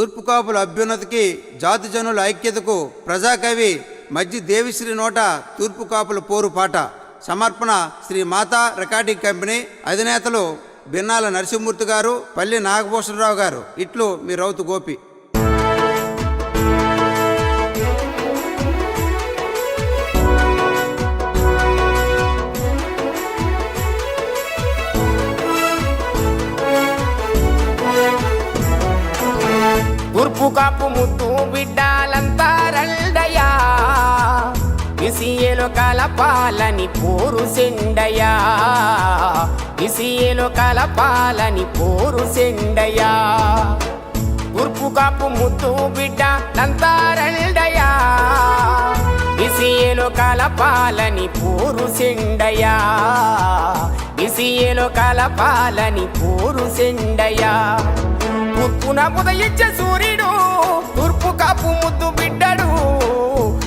తూర్పు కాపుల అభ్యున్నతికి జాతి జనుల ఐక్యతకు ప్రజాకవి మజ్జి దేవిశ్రీ నోట తూర్పు కాపుల పోరు పాట. సమర్పణ శ్రీ మాతా రికార్డింగ్ కంపెనీ. అధినేతలు బిన్నాల నరసింహమూర్తి గారు, పల్లి నాగభూషణరావు గారు. ఇట్లు మీ రౌతు గోపి. తూర్పు కాపు ముద్దు బిడ్డాలంతా రండయా, విసియలో కలపాలని పోరు సెండయా, విసియలో కలపాలని పోరు సెండయా. తూర్పు కాపు ముద్దు బిడ్డాలంతా రండయా, విసియలో కలపాలని పోరు సెండయా, విసియలో కలపాలని పోరు సెండయా. తూర్పున ఉదయించే సూర్యుడు తూర్పు కాపు ముద్దు బిడ్డడు,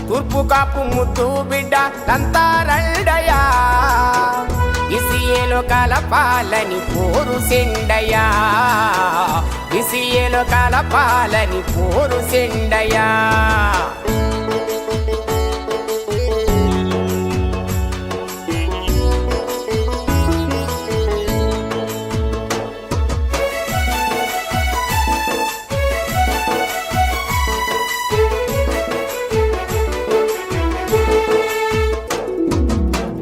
తూర్పు కాపు ముద్దు బిడ్డ లంతా రండయా, విసియలో కలపాలని పోరు సెండయా, విసియలో కలపాలని పోరు సెండయా.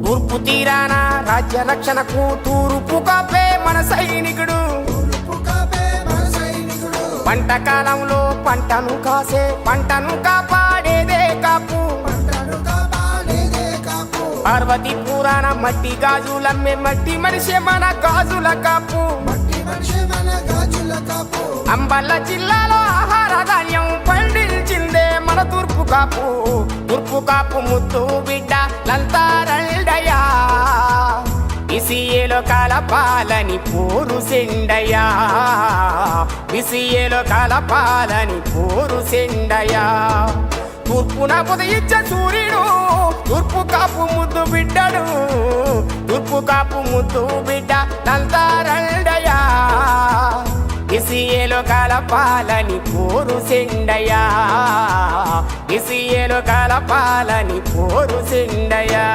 తూర్పు తీరాన రాజ్య రక్షణకు తూర్పు కాపే మన సైనికుడు, పంట కాలంలో పంటను కాసే పంటను కాపాడేదే కాపు. పార్వతీ పురాణ మట్టి గాజులమ్మే మట్టి మనిషే మన గాజుల కాపు. అంబల్ల జిల్లాలో ఆహార ధాన్యం పండించిందే మన తూర్పు కాపు. తూర్పు కాపు ముద్దు బిడ్డ లంతా రండయా, విసియలో కలపాలని పోరు సెండయా, విసియలో కలపాలని పోరు సెండయా. తూర్పున ఉదయించే సూర్యుడు తూర్పు కాపు ముద్దు బిడ్డడు, తూర్పు కాపు ముద్దు బిడ్డ లంతా రండయా, విసియలో కలపాలని పోరు సెండయా, విసియలో కలపాలని పోరు సెండయా.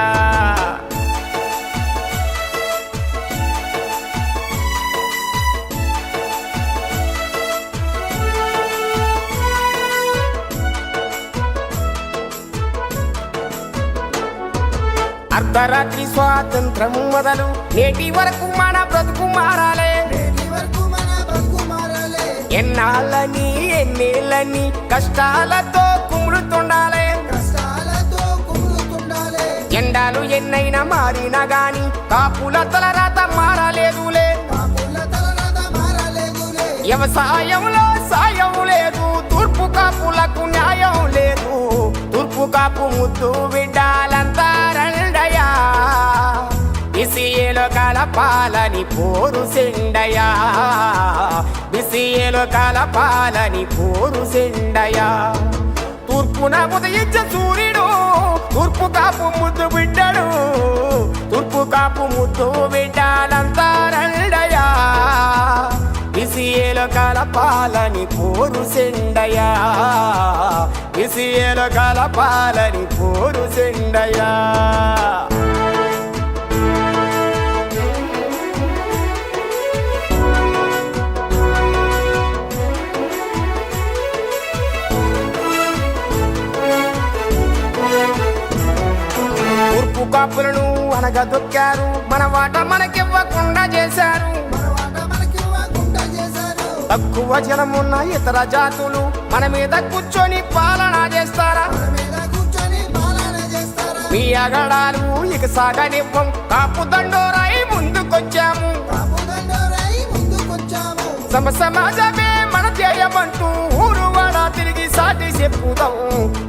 అర్ధరాత్రి స్వాతంత్రం మొదలు నేటి వరకు మన బ్రతుకు మారాలే, ఎన్నాళ్ళని ఎన్నేళ్ళని కష్టాలతో కుములుతుండాలే. ఎండాలు ఎన్నైనా మారినా గాని కాపుల తలరాత మారలేదులే, వ్యవసాయంలో సాయం లేదు, తూర్పు కాపులకు న్యాయం లేదు. తూర్పు కాపు ముద్దు బిడ్డాలంతా రండయా, విసియలో కలపాలని పోరు సెండయా, విసియలో కలపాలని పోరు సెండయా. తూర్పున ఉదయించే సూర్యుడు తూర్పు కాపు ముద్దు బిడ్డడు, తూర్పు కాపు ముద్దు బిడ్డాలంతా రండయా, విసియలో కలపాలని పోరు సెండయా, విసియలో కలపాలని పోరు సెండయా. తూర్పు కాపులను అనగదొక్కారు, మన వాట మనకివ్వకుండా చేశారు. తక్కువ జనమున్న ఇతర జాతులు మన మీద కూర్చొని పాలన చేస్తారా? మీ అగడాలు ఇక సాగనివ్వం, కాపు దండోరాయి ముందుకొచ్చాము, సమాజమే మన చేయమంటూ ఊరు వాడ తిరిగి సాటి చెప్పుదాం.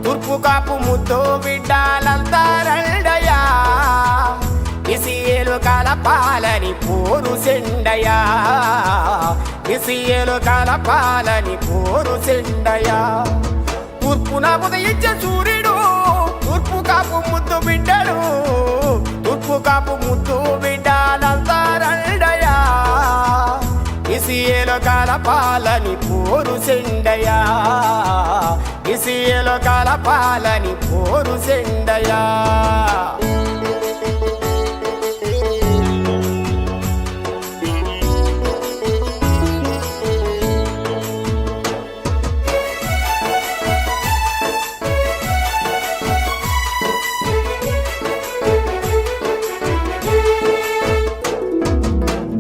తూర్పు కాపు ముద్దు బిడ్డాలంతా రండయా, విసియలో కలపాలని పోరు సెండయా, విసియలో కలపాలని పోరు సెండయా. తూర్పున ఉదయించే సూర్యుడు తూర్పు కాపు ముద్దు బిడ్డడు, తూర్పు కాపు ముద్దు బిడ్డాలంతా రండయా, బిసిఏలో కలపాలని పోరు సెండయా బిసిఏలో కలపాలని పోరు సెండయా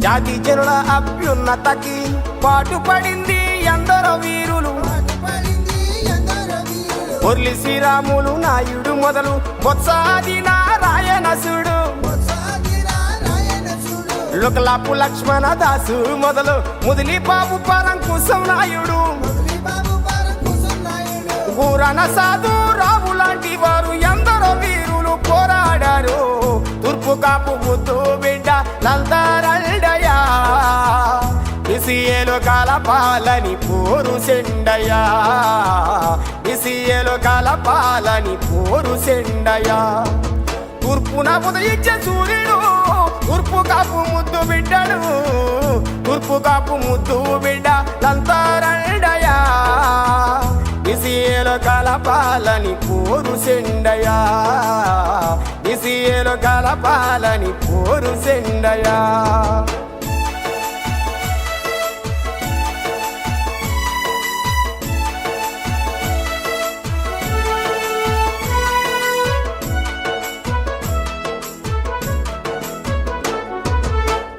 జాతి జనుల అభ్యున్నతకి పాటుపడింది ఎందరో వీరులు మురళి శ్రీరాములు నాయుడు మొదలు బొత్సాది నారాయణసుడు లుకలాపు లక్ష్మణ దాసు మొదలు ముదిలి బాబు పరంకుశం నాయుడు గురన సాధు రావు లాంటి వారు ఎందరో వీరులు పోరాడారు తూర్పు కాపు ముద్దు బిడ్డ లంతారల్డయా బిసిఏలో కలపాలని పోరు సెండయా బిసిఏలో కలపాలని పోరు సెండయా తూర్పున ఉదయించే సూర్యుడు తూర్పు కాపు ముద్దు బిడ్డడు తూర్పు కాపు ముద్దు బిడ్డ లంతారల్డయా బిసిఏలో కలపాలని పోరు సెండయా బిసిఏలో కలపాలని పోరు సెండయా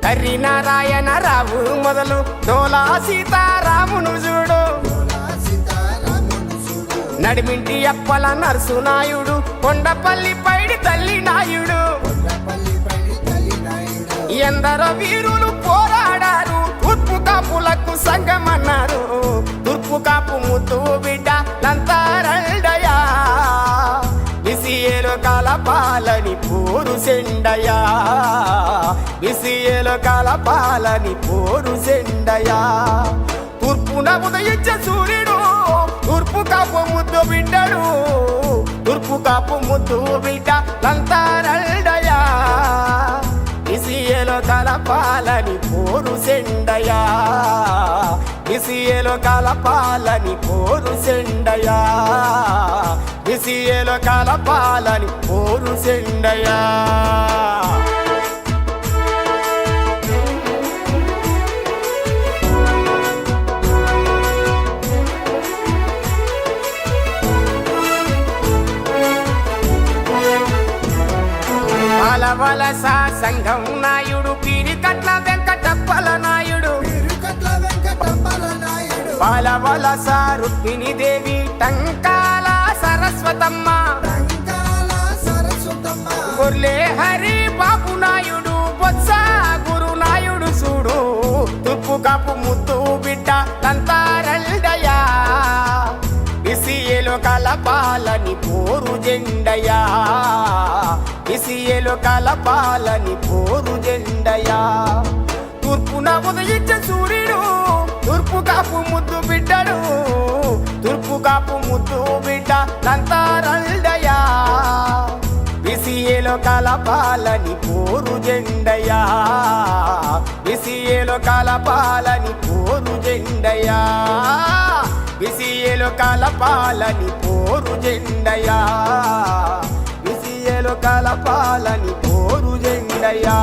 కర్రి నారాయణరావు మొదలు డోలా సీతారామును చూడు నడిమింటి అప్పల నర్సు నాయుడు కొండపల్లి పైడి తల్లి నాయుడు ఎందరో వీరులు పోరాడారు తూర్పు కాపులకు సంగమన్నారు తూర్పు కాపు ముద్దు బిడ్డ లంతారల్డయా బిసిఏలో కలపాలని పోరు సెండయా బిసిఏలో కలపాలని పోరు సెండయా తూర్పున ఉదయించే సూర్యుడు తూర్పు కాపు ముద్దు బిడ్డడు తూర్పు కాపు ముద్దు బిడ్డ లంతారల్డయా బిసిఏలో కలపాలని పోరు సెండయా బిసిఏలో కలపాలని పోరు సెండయా బిసిఏలో కలపాలని పోరు సెండయా వలస సంఘం నాయుడు పీరికట్ల వెంకటప్పల నాయుడు పాలవలస రుక్మిణి దేవి టంకాల సరస్వతమ్మ గొర్లే హరి బాబు నాయుడు బొత్స గురు నాయుడు చూడు తూర్పు కాపు ముద్దు బిడ్డ లంతారల్డయా బిసిఏలో కలపాలని పోరు జెండయా బిసిఏలో కలపాలని పోరు జెండయా తూర్పున ఉదయించే సూర్యుడు తూర్పు కాపు ముద్దు బిడ్డడు తూర్పు కాపు ముద్దు బిడ్డ లంతారల్డయా బిసిఏలో కలపాలని పోరు జెండయా బిసిఏలో కలపాలని పోరు జెండయా బిసిఏలో కలపాలని పోరు జెండయా బిసిఏలో కలపాలని పోరు జెండయా